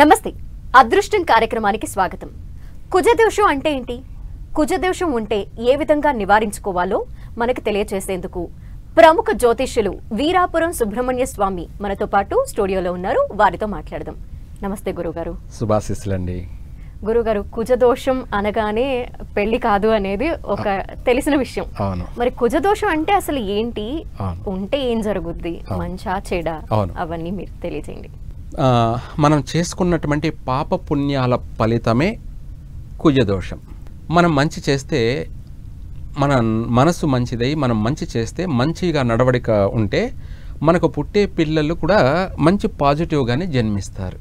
నమస్తే అదృష్టం కార్యక్రమానికి స్వాగతం. కుజదోషం అంటే ఏంటి, కుజదోషం ఉంటే ఏ విధంగా నివారించుకోవాలో మనకు తెలియజేసేందుకు ప్రముఖ జ్యోతిష్యులు వీరాపురం సుబ్రహ్మణ్య స్వామి మనతో పాటు స్టూడియోలో ఉన్నారు. వారితో మాట్లాడదాం. నమస్తే గురుగారు. శుభాశీస్సులండి. గురుగారు, కుజదోషం అనగానే పెళ్లి కాదు అనేది ఒక తెలిసిన విషయం. మరి కుజదోషం అంటే అసలు ఏంటి, ఉంటే ఏం జరుగుద్ది, మంచా చెడా, అవన్నీ మీరు తెలియజేయండి. మనం చేసుకున్నటువంటి పాప పుణ్యాల ఫలితమే కుజదోషం. మనం మంచి చేస్తే మన మనసు మంచిదై మనం మంచి చేస్తే మంచిగా నడవడిక ఉంటే మనకు పుట్టే పిల్లలు కూడా మంచి పాజిటివ్గానే జన్మిస్తారు.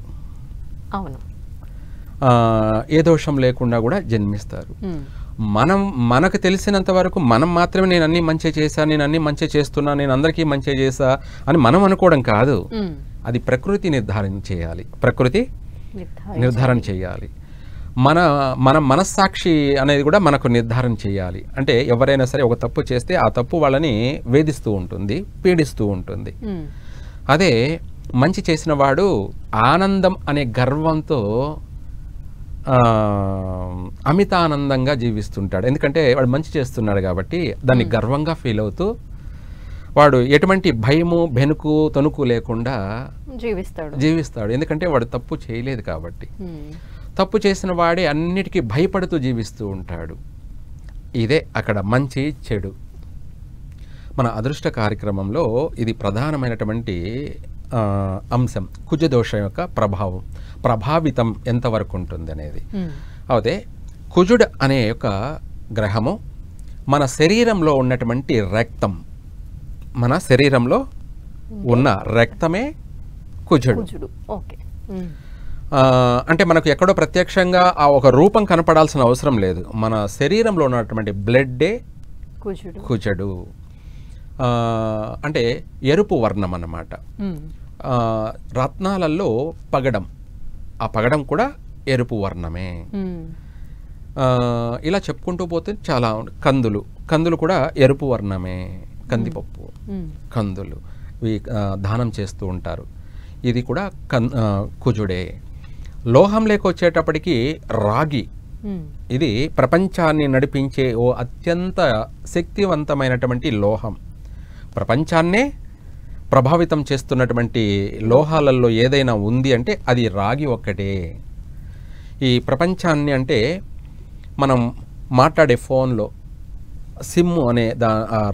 అవును, ఏ దోషం లేకుండా కూడా జన్మిస్తారు. మనకు తెలిసినంత వరకు మనం మాత్రమే నేను అన్నీ మంచి చేశా, నేను అన్నీ మంచి చేస్తున్నా, నేను అందరికీ మంచి చేశా అని మనం అనుకోవడం కాదు. అది ప్రకృతి నిర్ధారణ చేయాలి. ప్రకృతి నిర్ధారణ చేయాలి. మన మనస్సాక్షి అనేది కూడా మనకు నిర్ధారణ చేయాలి. అంటే ఎవరైనా సరే ఒక తప్పు చేస్తే ఆ తప్పు వాళ్ళని వేధిస్తూ ఉంటుంది, పీడిస్తూ ఉంటుంది. అదే మంచి చేసిన వాడు ఆనందం అనే గర్వంతో అమితానందంగా జీవిస్తుంటాడు. ఎందుకంటే వాడు మంచి చేస్తున్నాడు కాబట్టి దాన్ని గర్వంగా ఫీల్ అవుతూ వాడు ఎటువంటి భయము బెనుకు తణుకు లేకుండా జీవిస్తాడు. ఎందుకంటే వాడు తప్పు చేయలేదు కాబట్టి. తప్పు చేసిన వాడే అన్నిటికీ భయపడుతూ జీవిస్తూ ఉంటాడు. ఇదే అక్కడ మంచి చెడు. మన అదృష్ట కార్యక్రమంలో ఇది ప్రధానమైనటువంటి అంశం. కుజదోషం యొక్క ప్రభావితం ఎంతవరకు ఉంటుంది అనేది. అయితే కుజుడు అనే యొక్క గ్రహము మన శరీరంలో ఉన్నటువంటి రక్తం, మన శరీరంలో ఉన్న రక్తమే కుజుడు. అంటే మనకు ఎక్కడో ప్రత్యక్షంగా ఆ ఒక రూపం కనపడాల్సిన అవసరం లేదు. మన శరీరంలో ఉన్నటువంటి బ్లడ్డే కుజుడు. అంటే ఎరుపు వర్ణం అన్నమాట. రత్నాలలో పగడం, ఆ పగడం కూడా ఎరుపు వర్ణమే. ఇలా చెప్పుకుంటూ పోతే చాలా కందులు కూడా ఎరుపు వర్ణమే. కందిపప్పు, కందులు ఇవి దానం చేస్తూ ఉంటారు. ఇది కూడా కుజుడే. లోహం లేక వచ్చేటప్పటికి రాగి, ఇది ప్రపంచాన్ని నడిపించే ఓ అత్యంత శక్తివంతమైనటువంటి లోహం. ప్రపంచాన్నే ప్రభావితం చేస్తున్నటువంటి లోహాలలో ఏదైనా ఉంది అంటే అది రాగి ఒక్కటే. ఈ ప్రపంచాన్ని అంటే మనం మాట్లాడే ఫోన్లో సిమ్ అనే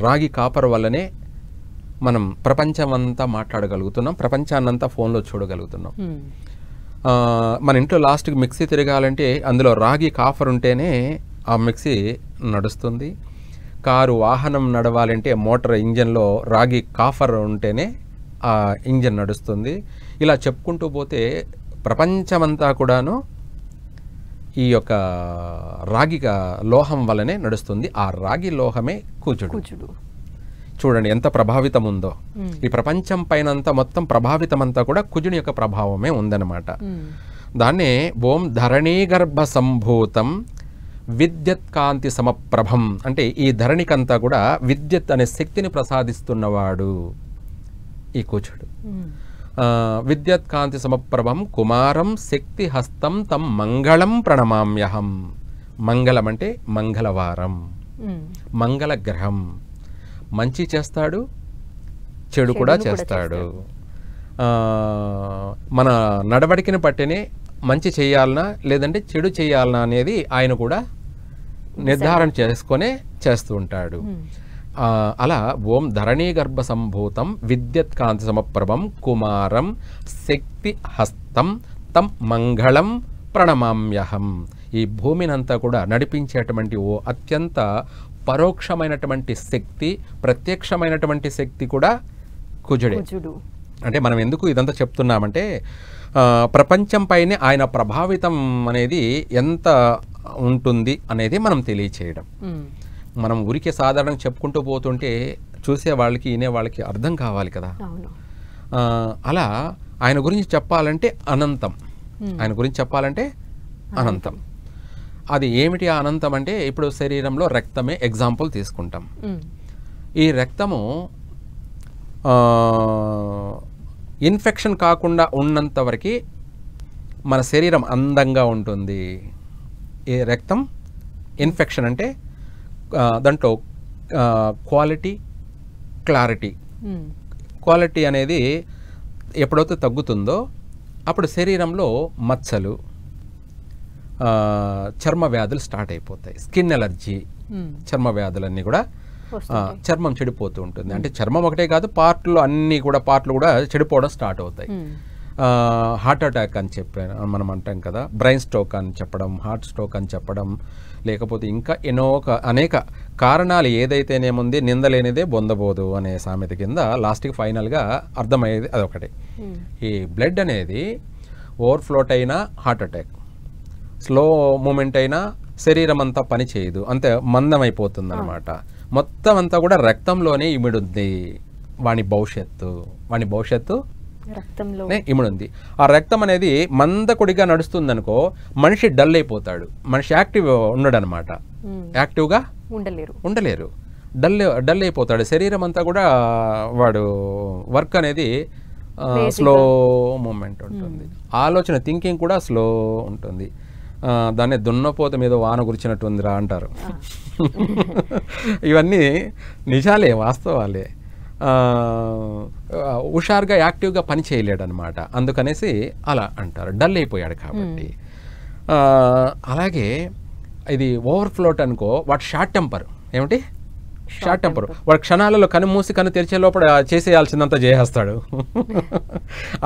రాగి కాపర్ వల్లనే మనం ప్రపంచమంతా మాట్లాడగలుగుతున్నాం, ప్రపంచాన్నంతా ఫోన్లో చూడగలుగుతున్నాం. మన ఇంట్లో లాస్ట్కి మిక్సీ తిరగాలంటే అందులో రాగి కాపర్ ఉంటేనే ఆ మిక్సీ నడుస్తుంది. కారు వాహనం నడవాలంటే మోటార్ ఇంజన్లో రాగి కాపర్ ఉంటేనే ఆ ఇంజన్ నడుస్తుంది. ఇలా చెప్పుకుంటూ పోతే ప్రపంచమంతా కూడాను ఈ యొక్క రాగి లోహం వల్లనే నడుస్తుంది. ఆ రాగి లోహమే కుజుడు. చూడండి ఎంత ప్రభావితం ఉందో. ఈ ప్రపంచం పైనంతా మొత్తం ప్రభావితం అంతా కూడా కుజుని యొక్క ప్రభావమే ఉందన్నమాట. దాన్నే ఓం ధరణీగర్భ సంభూతం విద్యుత్ కాంతి సమప్రభం అంటే ఈ ధరణికంతా కూడా విద్యుత్ అనే శక్తిని ప్రసాదిస్తున్నవాడు ఈ కుజుడు. విద్యుత్ కాంతి సమప్రభం కుమారం శక్తి హస్తం తం మంగళం ప్రణమామ్యహం. మంగళం అంటే మంగళవారం, మంగళ గ్రహం. మంచి చేస్తాడు, చెడు కూడా చేస్తాడు. మన నడవడికని పట్టినే మంచి చేయాలనా లేదంటే చెడు చేయాలనా అనేది ఆయన కూడా నిర్ధారణ చేసుకొనే చేస్తూ ఉంటాడు. అలా ఓం ధరణీ గర్భ సంభూతం విద్యుత్ కాంతి సమప్రభం కుమారం శక్తి హస్తం తం మంగళం ప్రణమామ్యహం. ఈ భూమినంతా కూడా నడిపించేటువంటి ఓ అత్యంత పరోక్షమైనటువంటి శక్తి, ప్రత్యక్షమైనటువంటి శక్తి కూడా కుజుడే. అంటే మనం ఎందుకు ఇదంతా చెప్తున్నామంటే ప్రపంచం పైనే ఆయన ప్రభావితం అనేది ఎంత ఉంటుంది అనేది మనం తెలియచేయడం. మనం ఊరికే సాధారణంగా చెప్పుకుంటూ పోతుంటే చూసే వాళ్ళకి వినే వాళ్ళకి అర్థం కావాలి కదా. అలా ఆయన గురించి చెప్పాలంటే అనంతం. ఆయన గురించి చెప్పాలంటే అనంతం. అది ఏమిటి అనంతం అంటే ఇప్పుడు శరీరంలో రక్తమే ఎగ్జాంపుల్ తీసుకుంటాం. ఈ రక్తము ఇన్ఫెక్షన్ కాకుండా ఉన్నంత వరకు మన శరీరం అందంగా ఉంటుంది. ఈ రక్తం ఇన్ఫెక్షన్ అంటే దాంట్లో క్వాలిటీ, క్లారిటీ. క్వాలిటీ అనేది ఎప్పుడైతే తగ్గుతుందో అప్పుడు శరీరంలో మచ్చలు, చర్మ వ్యాధులు స్టార్ట్ అయిపోతాయి. స్కిన్ ఎలర్జీ, చర్మ వ్యాధులన్నీ కూడా చర్మం చెడిపోతూ ఉంటుంది. అంటే చర్మం ఒకటే కాదు, పార్ట్లు కూడా చెడిపోవడం స్టార్ట్ అవుతాయి. హార్ట్ అటాక్ అని చెప్పాను మనం అంటాం కదా, బ్రెయిన్ స్ట్రోక్ అని చెప్పడం, హార్ట్ స్ట్రోక్ అని చెప్పడం, లేకపోతే ఇంకా అనేక కారణాలు ఏదైతేనేముంది నిందలేనిదే బొందబోదు అనే సామెత కింద లాస్ట్కి ఫైనల్గా అర్థమయ్యేది అదొకటి. ఈ బ్లడ్ అనేది ఓవర్ఫ్లోట్ అయినా హార్ట్ అటాక్, స్లో మూమెంట్ అయినా శరీరం అంతా పని చేయదు, అంతే మందం అయిపోతుంది అనమాట. మొత్తం అంతా కూడా రక్తంలోనే ఇమిడుంది వాని భవిష్యత్తు రక్తంలోనే ఇమిడుంది. ఆ రక్తం అనేది మందకొడిగా నడుస్తుందనుకో మనిషి డల్ అయిపోతాడు, మనిషి యాక్టివ్ ఉండడనమాట. యాక్టివ్గా ఉండలేరు, డల్ అయిపోతాడు. శరీరం అంతా కూడా వాడు వర్క్ అనేది స్లో మూమెంట్ ఉంటుంది. ఆలోచన థింకింగ్ కూడా స్లో ఉంటుంది. దాన్ని దున్నపోత మీద వాన గురిచినట్టుందిరా అంటారు. ఇవన్నీ నిజాలే, వాస్తవాలే. హుషారుగా యాక్టివ్గా పని చేయలేడు అనమాట. అందుకనేసి అలా అంటారు, డల్ అయిపోయాడు కాబట్టి. అలాగే ఇది ఓవర్ఫ్లోట్ అనుకో, వాటి షార్ట్ టెంపర్. ఏమిటి షార్ట్ టెంపర్? వాడు క్షణాలలో కను మూసి కను తెరిచే లోపల చేసేయాల్సిందంతా చేసేస్తాడు.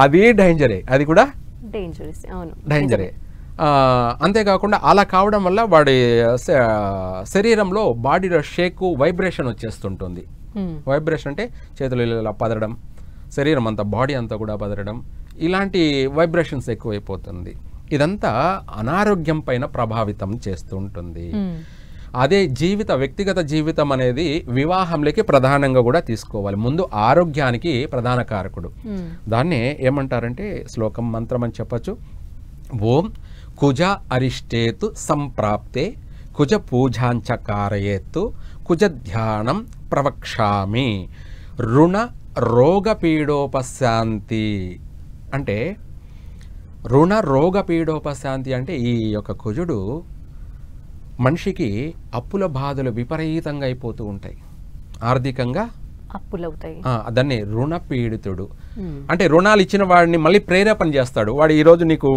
అది డేంజరే, అది కూడా డేంజరే. అంతేకాకుండా అలా కావడం వల్ల వాడి శరీరంలో బాడీలో షేకు, వైబ్రేషన్ వచ్చేస్తుంటుంది. వైబ్రేషన్ అంటే చేతులు ఇలా పదరడం, శరీరం అంతా, బాడీ అంతా కూడా పదరడం, ఇలాంటి వైబ్రేషన్స్ ఎక్కువైపోతుంది. ఇదంతా అనారోగ్యం పైన ప్రభావితం చేస్తూ ఉంటుంది. అదే వ్యక్తిగత జీవితం అనేది వివాహంలోకి ప్రధానంగా కూడా తీసుకోవాలి. ముందు ఆరోగ్యానికి ప్రధాన కారకుడు. దాన్నే ఏమంటారంటే శ్లోకం, మంత్రం అని చెప్పచ్చు. ఓం కుజ అరిష్టేతు సంప్రాప్తే కుజ పూజాంచ కారయేత్తు కుజ ధ్యానం ప్రవక్ష్యామి రుణ రోగపీడోపశాంతి. అంటే రుణ రోగపీడోపశాంతి అంటే ఈ యొక్క కుజుడు మనిషికి అప్పుల బాధలు విపరీతంగా అయిపోతూ ఉంటాయి, ఆర్థికంగా అప్పులవుతాయి. దాన్ని రుణ పీడితుడు అంటే రుణాలు ఇచ్చిన వాడిని మళ్ళీ ప్రేరేపణ చేస్తాడు. వాడు ఈరోజు నీకు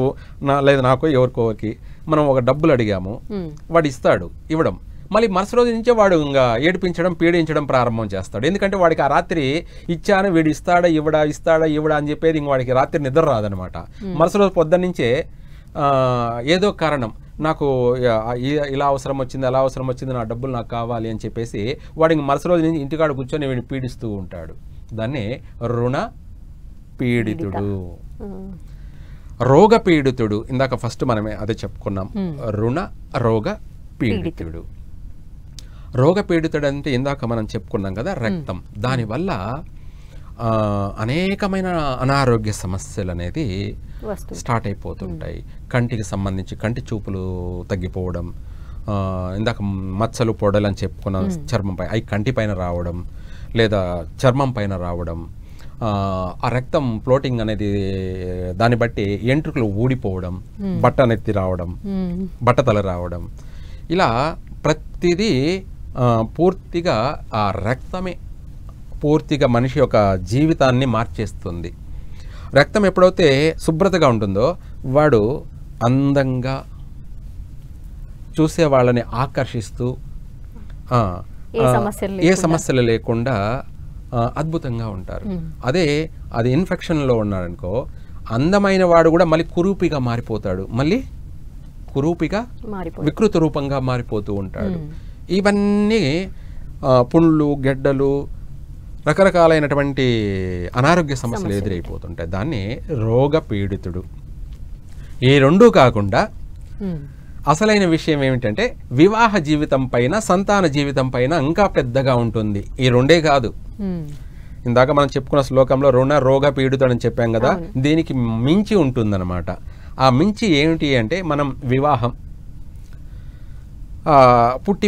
లేదా నాకు ఎవరికోకి మనం ఒక డబ్బులు అడిగాము, వాడు ఇస్తాడు, ఇవ్వడం, మళ్ళీ మరుసటి రోజు నుంచే వాడు ఇంకా ఏడిపించడం, పీడించడం ప్రారంభం చేస్తాడు. ఎందుకంటే వాడికి ఆ రాత్రి ఇచ్చాను, వీడు ఇస్తాడా ఇవ్వడా అని చెప్పేది ఇంక వాడికి రాత్రి నిద్ర రాదనమాట. మరుసటి రోజు పొద్దున్న నుంచే ఏదో కారణం, నాకు ఇలా అవసరం వచ్చింది, అలా అవసరం వచ్చింది, నా డబ్బులు నాకు కావాలి అని చెప్పేసి వాడికి మరుసటి రోజు నుంచి ఇంటికాడ కూర్చొని వీడిని పీడిస్తూ ఉంటాడు. దాన్ని రుణ పీడితుడు. రోగ పీడితుడు ఇందాక ఫస్ట్ మనమే అదే చెప్పుకున్నాం. రుణ రోగ పీడితుడు. రోగ పీడితుడు అంటే ఇందాక మనం చెప్పుకున్నాం కదా, రక్తం. దానివల్ల అనేకమైన అనారోగ్య సమస్యలు అనేది స్టార్ట్ అయిపోతుంటాయి. కంటికి సంబంధించి కంటి చూపులు తగ్గిపోవడం, ఇందాక మచ్చలు పొడలు అని చెప్పుకున్న చర్మంపై అవి కంటి పైన రావడం లేదా చర్మం పైన రావడం, ఆ రక్తం ఫ్లోటింగ్ అనేది దాన్ని బట్టి ఎంట్రుకలు ఊడిపోవడం, బట్టనెత్తి రావడం, బట్టతల రావడం, ఇలా ప్రతిదీ పూర్తిగా ఆ రక్తమే పూర్తిగా మనిషి యొక్క జీవితాన్ని మార్చేస్తుంది. రక్తం ఎప్పుడైతే శుభ్రతగా ఉంటుందో వాడు అందంగా చూసే వాళ్ళని ఆకర్షిస్తూ ఏ సమస్యలు లేకుండా అద్భుతంగా ఉంటారు. అది ఇన్ఫెక్షన్లో ఉన్నాడనుకో, అందమైన వాడు కూడా మళ్ళీ కురూపిగా మారిపోతాడు, మళ్ళీ కురూపిగా వికృత రూపంగా మారిపోతూ ఉంటాడు. ఇవన్నీ పుండ్లు, గెడ్డలు, రకరకాలైనటువంటి అనారోగ్య సమస్యలు ఎదురైపోతుంటాయి. దాన్ని రోగ పీడితుడు. ఈ రెండూ కాకుండా అసలైన విషయం ఏమిటంటే వివాహ జీవితం పైన, సంతాన జీవితం పైన ఇంకా పెద్దగా ఉంటుంది. ఈ రెండే కాదు, ఇందాక మనం చెప్పుకున్న శ్లోకంలో రుణ రోగ పీడితుడు అని చెప్పాం కదా, దీనికి మించి ఉంటుందన్నమాట. ఆ మించి ఏమిటి అంటే, మనం వివాహం పుట్టి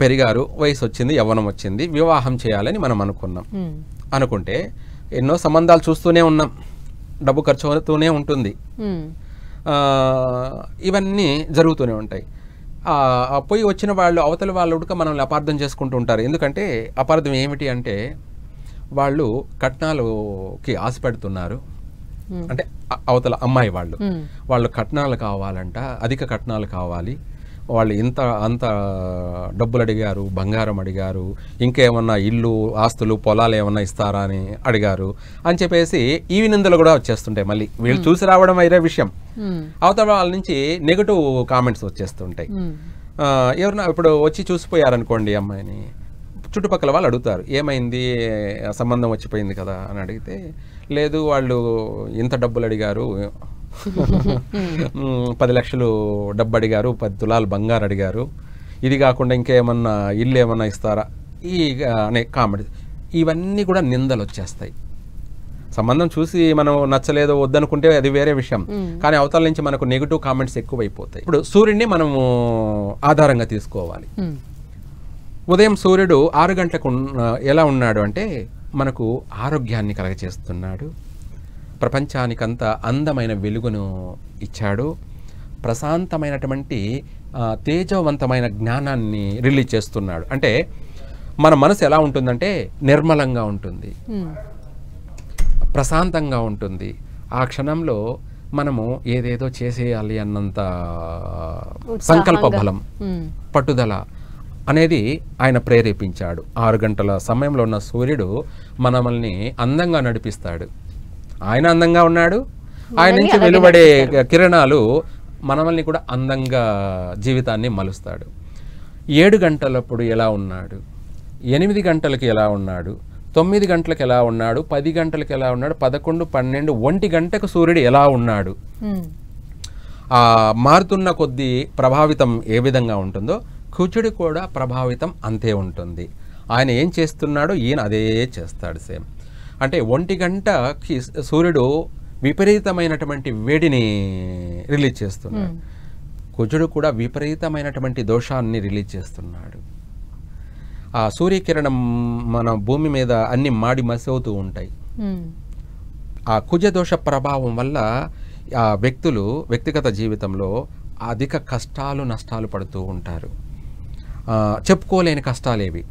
పెరిగారు, వయసు వచ్చింది, యవ్వనం వచ్చింది, వివాహం చేయాలని మనం అనుకుంటే ఎన్నో సంబంధాలు చూస్తూనే ఉన్నాం, డబ్బు ఖర్చు అవుతూనే ఉంటుంది. ఇవన్నీ జరుగుతూనే ఉంటాయి. పోయి వచ్చిన వాళ్ళు అవతల వాళ్ళుక మనల్ని అపార్థం చేసుకుంటూ ఉంటారు. ఎందుకంటే అపార్థం ఏమిటి అంటే వాళ్ళు కట్నాలకి ఆశ పెడుతున్నారు. అంటే అవతల అమ్మాయి వాళ్ళు కట్నాలు కావాలంట, అధిక కట్నాలు కావాలి, వాళ్ళు అంత డబ్బులు అడిగారు, బంగారం అడిగారు, ఇంకేమన్నా ఇల్లు ఆస్తులు పొలాలు ఏమన్నా ఇస్తారా అని అడిగారు అని చెప్పేసి ఈ నిందలు కూడా వచ్చేస్తుంటాయి. మళ్ళీ వీళ్ళు చూసి రావడం వేరే విషయం, అవతల వాళ్ళ నుంచి నెగటివ్ కామెంట్స్ వచ్చేస్తుంటాయి. ఎవరన్నా ఇప్పుడు వచ్చి చూసిపోయారనుకోండి అమ్మాయిని, చుట్టుపక్కల వాళ్ళు అడుగుతారు ఏమైంది, సంబంధం వచ్చిపోయింది కదా అని అడిగితే, లేదు వాళ్ళు ఇంత డబ్బులు అడిగారు, 10 లక్షలు డబ్బు అడిగారు, 10 తులాలు బంగారు అడిగారు, ఇది కాకుండా ఇంకేమన్నా ఇల్లు ఏమన్నా ఇస్తారా ఈ అనే కామెంట్స్, ఇవన్నీ కూడా నిందలు వచ్చేస్తాయి. సంబంధం చూసి మనం నచ్చలేదో వద్దనుకుంటే అది వేరే విషయం, కానీ అవతల నుంచి మనకు నెగిటివ్ కామెంట్స్ ఎక్కువైపోతాయి. ఇప్పుడు సూర్యుడిని మనము ఆధారంగా తీసుకోవాలి. ఉదయం సూర్యుడు 6 గంటలకు ఎలా ఉన్నాడు అంటే మనకు ఆరోగ్యాన్ని కలగచేస్తున్నాడు, ప్రపంచానికంత అందమైన వెలుగును ఇచ్చాడు, ప్రశాంతమైనటువంటి తేజవంతమైన జ్ఞానాన్ని రిలీజ్ చేస్తున్నాడు. అంటే మన మనసు ఎలా ఉంటుందంటే నిర్మలంగా ఉంటుంది, ప్రశాంతంగా ఉంటుంది. ఆ క్షణంలో మనము ఏదేదో చేసేయాలి అన్నంత సంకల్ప బలం, పట్టుదల అనేది ఆయన ప్రేరేపించాడు. 6 గంటల సమయంలో ఉన్న సూర్యుడు మనల్ని అందంగా నడిపిస్తాడు. ఆయన అందంగా ఉన్నాడు, ఆయన నుంచి వెలువడే కిరణాలు మనల్ని కూడా అందంగా జీవితాన్ని మలుస్తాడు. 7 గంటలప్పుడు ఎలా ఉన్నాడు, 8 గంటలకి ఎలా ఉన్నాడు, 9 గంటలకు ఎలా ఉన్నాడు, 10 గంటలకు ఎలా ఉన్నాడు, 11, 12, 1 గంటకు సూర్యుడు ఎలా ఉన్నాడు. మారుతున్న కొద్దీ ప్రభావితం ఏ విధంగా ఉంటుందో కుజుడు కూడా ప్రభావితం అంతే ఉంటుంది. ఆయన ఏం చేస్తున్నాడో ఈయన అదే చేస్తాడు సేమ్. అంటే 1 గంటకి సూర్యుడు విపరీతమైనటువంటి వేడిని రిలీజ్ చేస్తున్నాడు, కుజుడు కూడా విపరీతమైనటువంటి దోషాన్ని రిలీజ్ చేస్తున్నాడు. ఆ సూర్యకిరణం మన భూమి మీద అన్ని మాడి మసవుతూ ఉంటాయి. ఆ కుజదోష ప్రభావం వల్ల ఆ వ్యక్తులు వ్యక్తిగత జీవితంలో అధిక కష్టాలు నష్టాలు పడుతూ ఉంటారు. చెప్పుకోలేని కష్టాలేవి,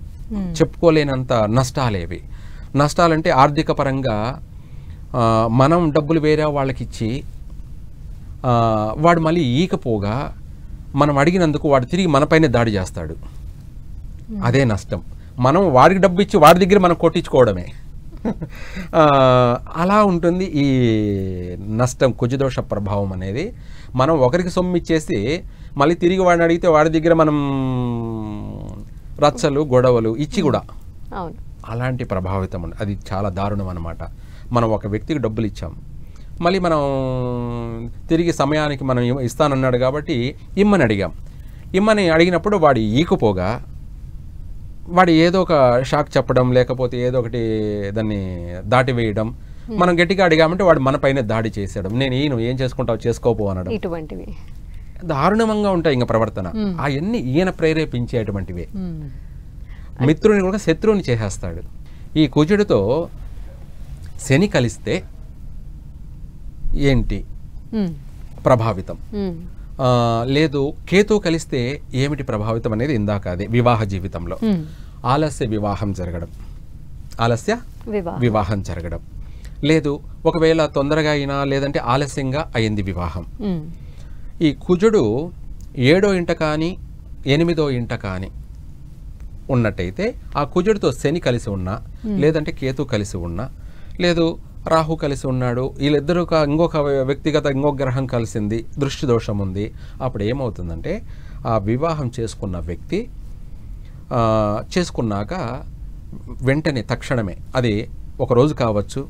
చెప్పుకోలేనంత నష్టాలేవి. నష్టాలంటే ఆర్థిక పరంగా మనం డబ్బులు వేరే వాళ్ళకి ఇచ్చి వాడు మళ్ళీ ఈకపోగా మనం అడిగినందుకు వాడు తిరిగి మనపైనే దాడి చేస్తాడు, అదే నష్టం. మనం వాడికి డబ్బు ఇచ్చి వాడి దగ్గర మనం కొట్టించుకోవడమే. అలా ఉంటుంది ఈ నష్టం, కుజదోష ప్రభావం అనేది. మనం ఒకరికి సొమ్ము ఇచ్చేసి మళ్ళీ తిరిగి వాడిని అడిగితే వాడి దగ్గర మనం రచ్చలు గొడవలు ఇచ్చి కూడా అలాంటి ప్రభావితం ఉంది. అది చాలా దారుణం అన్నమాట. మనం ఒక వ్యక్తికి డబ్బులు ఇచ్చాం, మళ్ళీ మనం తిరిగి సమయానికి మనం ఇస్తానన్నాడు కాబట్టి ఇమ్మని అడిగాం. ఇమ్మని అడిగినప్పుడు వాడు ఈకుపోగా వాడు ఏదో ఒక షాక్ చెప్పడం, లేకపోతే ఏదో ఒకటి దాన్ని దాటివేయడం, మనం గట్టిగా అడిగామంటే వాడు మన పైన దాడి చేసేయడం, నేను ఈయన ఏం చేసుకుంటావు చేసుకోపో అనడం, ఇటువంటివి దారుణంగా ఉంటాయి ఇంకా ప్రవర్తన. అవన్నీ ఈయన ప్రేరేపించేటువంటివే. మిత్రుని కూడా శత్రువుని చేసేస్తాడు. ఈ కుజుడితో శని కలిస్తే ఏంటి ప్రభావితం, లేదు కేతు కలిస్తే ఏమిటి ప్రభావితం అనేది ఇందాక అదే వివాహ జీవితంలో ఆలస్య వివాహం జరగడం, ఆలస్య వివాహం జరగడం, లేదు ఒకవేళ తొందరగా అయినా లేదంటే ఆలస్యంగా అయింది వివాహం. ఈ కుజుడు 7వ ఇంట కానీ 8వ ఇంట కానీ ఉన్నట్టయితే ఆ కుజుడితో శని కలిసి ఉన్నా, లేదంటే కేతు కలిసి ఉన్నా, లేదు రాహు కలిసి ఉన్నాడు, వీళ్ళిద్దరూ ఇంకొక వ్యక్తిగత ఇంకొక గ్రహం కలిసింది, దృష్టి దోషం ఉంది, అప్పుడు ఏమవుతుందంటే ఆ వివాహం చేసుకున్న వ్యక్తి చేసుకున్నాక వెంటనే తక్షణమే, అది ఒక రోజు కావచ్చు,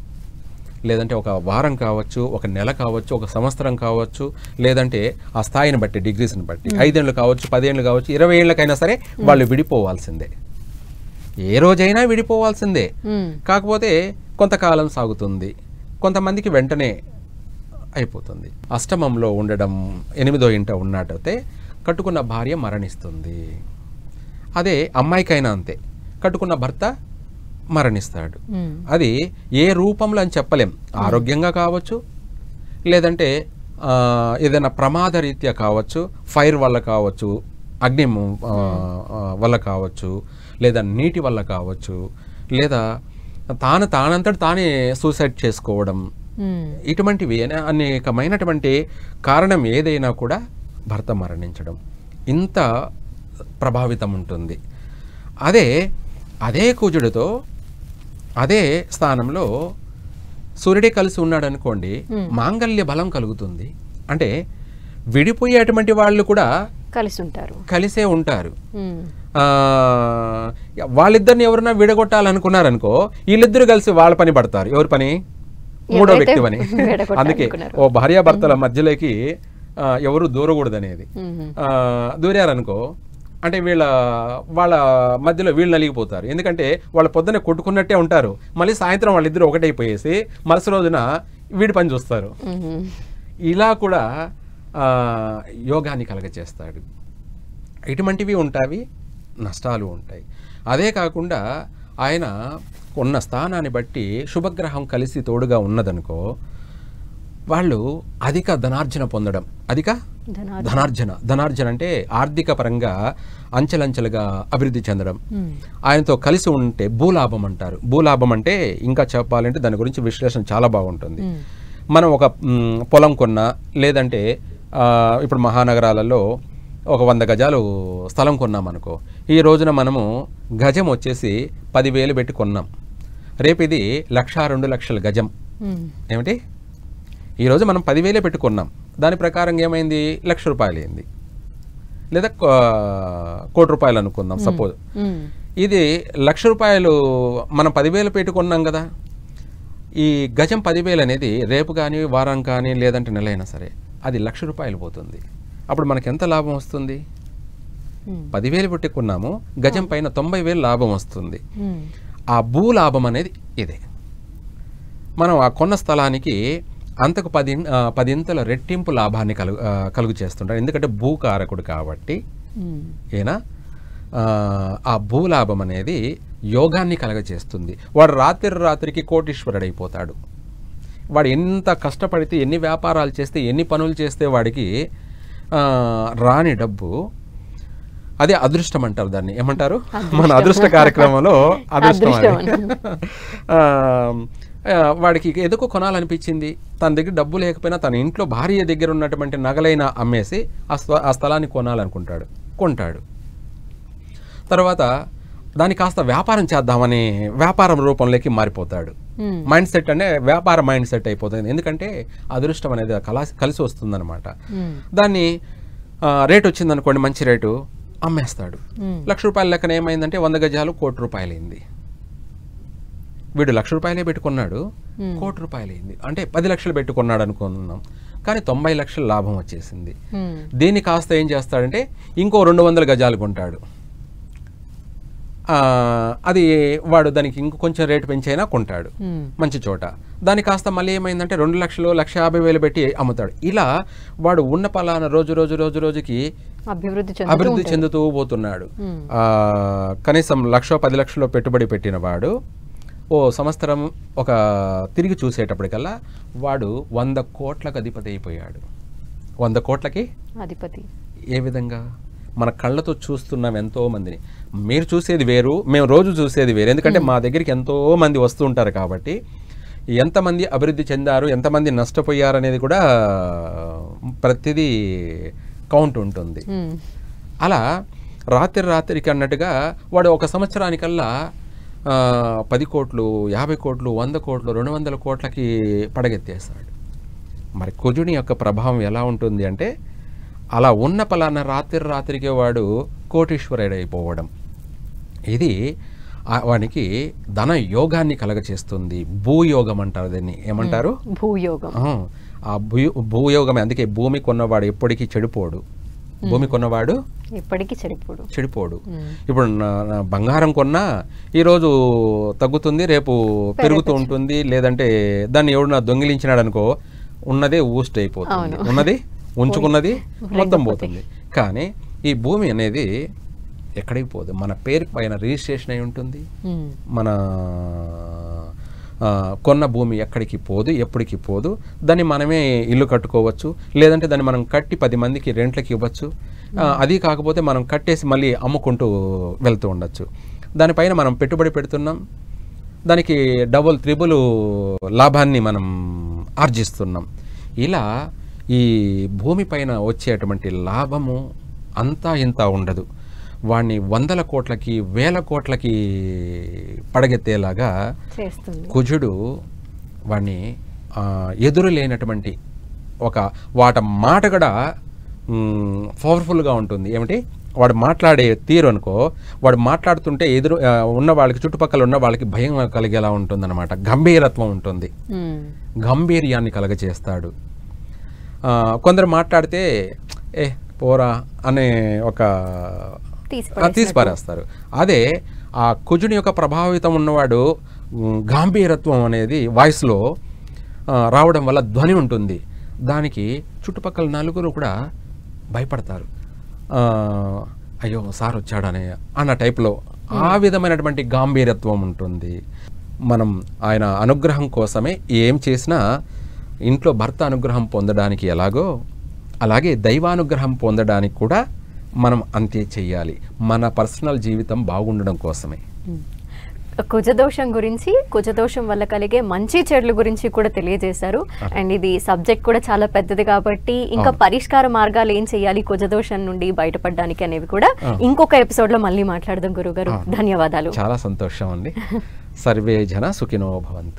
లేదంటే ఒక వారం కావచ్చు, ఒక నెల కావచ్చు, ఒక సంవత్సరం కావచ్చు, లేదంటే ఆ స్థాయిని బట్టి డిగ్రీస్ని బట్టి 5 ఏళ్ళు కావచ్చు, 10 ఏళ్ళు కావచ్చు, 20 ఏళ్ళకైనా సరే వాళ్ళు విడిపోవాల్సిందే. ఏ రోజైనా విడిపోవాల్సిందే. కాకపోతే కొంతకాలం సాగుతుంది, కొంతమందికి వెంటనే అయిపోతుంది. అష్టమంలో ఉండడం 8వ ఇంట ఉన్నట్టయితే కట్టుకున్న భార్య మరణిస్తుంది. అదే అమ్మాయికైనా అంతే, కట్టుకున్న భర్త మరణిస్తాడు. అది ఏ రూపంలో అని చెప్పలేం, ఆరోగ్యంగా కావచ్చు, లేదంటే ఏదైనా ప్రమాద రీత్యా కావచ్చు, ఫైర్ వల్ల కావచ్చు, అగ్ని వల్ల కావచ్చు, లేదా నీటి వల్ల కావచ్చు, లేదా తానంతట తానే సూసైడ్ చేసుకోవడం, ఇటువంటివి అనేకమైనటువంటి కారణం ఏదైనా కూడా భర్త మరణించడం ఇంత ప్రభావితం ఉంటుంది. అదే కుజుడితో అదే స్థానంలో సూర్యుడే కలిసి ఉన్నాడు అనుకోండి, మాంగళ్య బలం కలుగుతుంది. అంటే విడిపోయేటువంటి వాళ్ళు కూడా కలిసే ఉంటారు. వాళ్ళిద్దరిని ఎవరన్నా విడగొట్టాలనుకున్నారనుకో, వీళ్ళిద్దరు కలిసి వాళ్ళ పని పడతారు. ఎవరి పని? మూడో వ్యక్తి పని. అందుకే ఓ భార్యాభర్తల మధ్యలోకి ఎవరు దూరకూడదు అనేది. దూరారనుకో అంటే వాళ్ళ మధ్యలో వీళ్ళు నలిగిపోతారు. ఎందుకంటే వాళ్ళ పొద్దున కొట్టుకున్నట్టే ఉంటారు, మళ్ళీ సాయంత్రం వాళ్ళిద్దరు ఒకటైపోయేసి మరుసటి రోజున వీడి పని చూస్తారు. ఇలా కూడా యోగాన్ని కలగచేస్తాడు. ఇటువంటివి ఉంటాయి, నష్టాలు ఉంటాయి. అదే కాకుండా ఆయన ఉన్న స్థానాన్ని బట్టి శుభగ్రహం కలిసి తోడుగా ఉన్నదనుకో, వాళ్ళు అధిక ధనార్జన పొందడం. ధనార్జన అంటే ఆర్థిక పరంగా అంచెలంచెలుగా అభివృద్ధి చెందడం. ఆయనతో కలిసి ఉంటే భూలాభం అంటారు. భూలాభం అంటే ఇంకా చెప్పాలంటే దాని గురించి విశ్లేషణ చాలా బాగుంటుంది. మనం ఒక పొలం కొన్నా, లేదంటే ఇప్పుడు మహానగరాలలో ఒక 100 గజాలు స్థలం కొన్నాం అనుకో, ఈ రోజున మనము గజం వచ్చేసి 10,000 పెట్టి కొన్నాం. రేపు ఇది 1,00,000, 2 లక్షల గజం. ఏమిటి? ఈరోజు మనం 10,000 పెట్టుకున్నాం, దాని ప్రకారం ఏమైంది? 1,00,000 రూపాయలు అయింది, లేదా 1,00,00,000 రూపాయలు అనుకుందాం సపోజ్. ఇది 1,00,000 రూపాయలు మనం 10,000 పెట్టుకున్నాం కదా. ఈ గజం 10,000 అనేది రేపు కానీ, వారం కానీ, లేదంటే నెల అయినా సరే అది 1,00,000 రూపాయలు పోతుంది. అప్పుడు మనకి ఎంత లాభం వస్తుంది? 10,000 పెట్టుకున్నాము, గజం పైన 90,000 లాభం వస్తుంది. ఆ భూ లాభం అనేది ఇదే. మనం ఆ కొన్న స్థలానికి అంతకు 10 రెట్టింపు లాభాన్ని కలుగు చేస్తుంటారు. ఎందుకంటే భూకారకుడు కాబట్టి ఏనా ఆ భూలాభం అనేది యోగాన్ని కలగచేస్తుంది. వాడు రాత్రికి కోటీశ్వరుడు అయిపోతాడు. వాడు ఎంత కష్టపడితే, ఎన్ని వ్యాపారాలు చేస్తే, ఎన్ని పనులు చేస్తే వాడికి రాని డబ్బు, అదే అదృష్టం అంటారు. దాన్ని ఏమంటారు? మన అదృష్ట కార్యక్రమంలో అదృష్టం. వాడికి ఎందుకో కొనాలనిపించింది, తన దగ్గర డబ్బు లేకపోయినా తన ఇంట్లో భార్య దగ్గర ఉన్నటువంటి నగలైనా అమ్మేసి ఆ స్థలాన్ని కొనాలనుకుంటాడు, కొంటాడు. తర్వాత దాన్ని కాస్త వ్యాపారం చేద్దామని వ్యాపారం రూపంలోకి మారిపోతాడు. మైండ్ సెట్ అంటే వ్యాపార మైండ్ సెట్ అయిపోతుంది. ఎందుకంటే అదృష్టం అనేది కలిసి వస్తుందన్నమాట. దాన్ని రేటు వచ్చిందనుకోండి, మంచి రేటు, అమ్మేస్తాడు. 1,00,000 రూపాయల లెక్కన ఏమైందంటే 100 గజాలు 1,00,00,000 రూపాయలు అయింది. వీడు 1,00,000 రూపాయలే పెట్టుకున్నాడు, 1,00,00,000 రూపాయలు అయింది. అంటే 10 లక్షలు పెట్టుకున్నాడు అనుకున్నాం, కానీ 90 లక్షల లాభం వచ్చేసింది. దీన్ని కాస్త ఏం చేస్తాడంటే ఇంకో 200 గజాలు కొంటాడు. అది వాడు దానికి ఇంకొంచెం రేటు పెంచైనా కొంటాడు మంచి చోట. దాన్ని కాస్త మళ్ళీ ఏమైందంటే 2 లక్షలు, 1,50,000 పెట్టి అమ్ముతాడు. ఇలా వాడు ఉన్న పలానా రోజుకి అభివృద్ధి చెందుతూ పోతున్నాడు. కనీసం 1,00,000, 10 లక్షలు పెట్టుబడి పెట్టిన వాడు ఓ సంవత్సరం తిరిగి చూసేటప్పటికల్లా వాడు 100 కోట్లకు అధిపతి అయిపోయాడు. 100 కోట్లకి అధిపతి. ఏ విధంగా? మన కళ్ళతో చూస్తున్నాం ఎంతో మందిని. మీరు చూసేది వేరు, మేము రోజు చూసేది వేరు. ఎందుకంటే మా దగ్గరికి ఎంతో మంది వస్తూ ఉంటారు కాబట్టి ఎంతమంది అభివృద్ధి చెందారు, ఎంతమంది నష్టపోయారు అనేది కూడా ప్రతిదీ కౌంట్ ఉంటుంది. అలా రాత్రికి అన్నట్టుగా వాడు ఒక సంవత్సరానికల్లా 10 కోట్లు, 50 కోట్లు, 100 కోట్లు, 200 కోట్లకి పడగెత్తేస్తాడు. మరి కుజుని యొక్క ప్రభావం ఎలా ఉంటుంది అంటే, అలా ఉన్న పలానా రాత్రికి వాడు కోటీశ్వరుడైపోవడం. ఇది వానికి ధన యోగాన్ని కలగచేస్తుంది. భూయోగం అంటారు దీన్ని. ఏమంటారు? భూయోగం. ఆ భూయోగమే. అందుకే భూమి కొన్నవాడు ఎప్పటికీ చెడిపోడు. భూమి కొన్నవాడు ఎప్పటికీ చెడిపోడు. ఇప్పుడు బంగారం కొన్నా ఈరోజు తగ్గుతుంది, రేపు పెరుగుతూ ఉంటుంది. లేదంటే దాన్ని ఎవడన్నా దొంగిలించినాడు అనుకో, ఉన్నదే ఊస్ట్ అయిపోతుంది, ఉన్నది ఉంచుకున్నది మొత్తం పోతుంది. కానీ ఈ భూమి అనేది ఎక్కడికి పోదు. మన పేరు పైన రిజిస్ట్రేషన్ అయి ఉంటుంది, మన కొన్న భూమి ఎక్కడికి పోదు, ఎప్పటికి పోదు. దాన్ని మనమే ఇల్లు కట్టుకోవచ్చు, లేదంటే దాన్ని మనం కట్టి 10 మందికి రెంట్లకి ఇవ్వచ్చు. అది కాకపోతే మనం కట్టేసి మళ్ళీ అమ్ముకుంటూ వెళ్తూ ఉండొచ్చు. దానిపైన మనం పెట్టుబడి పెడుతున్నాం, దానికి డబుల్ త్రిబుల్ లాభాన్ని మనం ఆర్జిస్తున్నాం. ఇలా ఈ భూమిపైన వచ్చేటువంటి లాభము అంతా ఇంత ఉండదు. వాడిని 100 కోట్లకి 1000 కోట్లకి పడగెత్తేలాగా కుజుడు వాడిని ఎదురు లేనటువంటి ఒక మాట కూడా పవర్ఫుల్గా ఉంటుంది. ఏమిటి, వాడు మాట్లాడే తీరు అనుకో, వాడు మాట్లాడుతుంటే ఎదురు ఉన్న వాళ్ళకి, చుట్టుపక్కల ఉన్న వాళ్ళకి భయం కలిగేలా ఉంటుందన్నమాట. గంభీరత్వం ఉంటుంది, గంభీర్యాన్ని కలగజేస్తాడు. కొందరు మాట్లాడితే పోరా అనే ఒక తీసిపారేస్తారు. అదే ఆ కుజుని యొక్క ప్రభావితం ఉన్నవాడు గాంభీరత్వం అనేది వాయిస్లో రావడం వల్ల ధ్వని ఉంటుంది. దానికి చుట్టుపక్కల నలుగురు కూడా భయపడతారు. అయ్యో సార్ వచ్చాడనే అన్న టైప్లో ఆ విధమైనటువంటి గాంభీరత్వం ఉంటుంది. మనం ఆయన అనుగ్రహం కోసమే ఏం చేసినా ఇంట్లో భర్త అనుగ్రహం పొందడానికి ఎలాగో అలాగే దైవానుగ్రహం పొందడానికి కూడా మనం అంతే చెయ్యాలి, మన పర్సనల్ జీవితం బాగుండడం కోసమే. కుజదోషం గురించి, కుజదోషం వల్ల కలిగే మంచి చెడుల గురించి కూడా తెలియజేశారు. అండ్ ఇది సబ్జెక్ట్ కూడా చాలా పెద్దది కాబట్టి ఇంకా పరిష్కార మార్గాలు ఏం చేయాలి కుజదోషం నుండి బయటపడడానికి అనేవి కూడా ఇంకొక ఎపిసోడ్ లో మళ్ళీ మాట్లాడదాం గురుగారు. ధన్యవాదాలు. చాలా సంతోషం అండి. సర్వే జన సుఖినో భవంతు.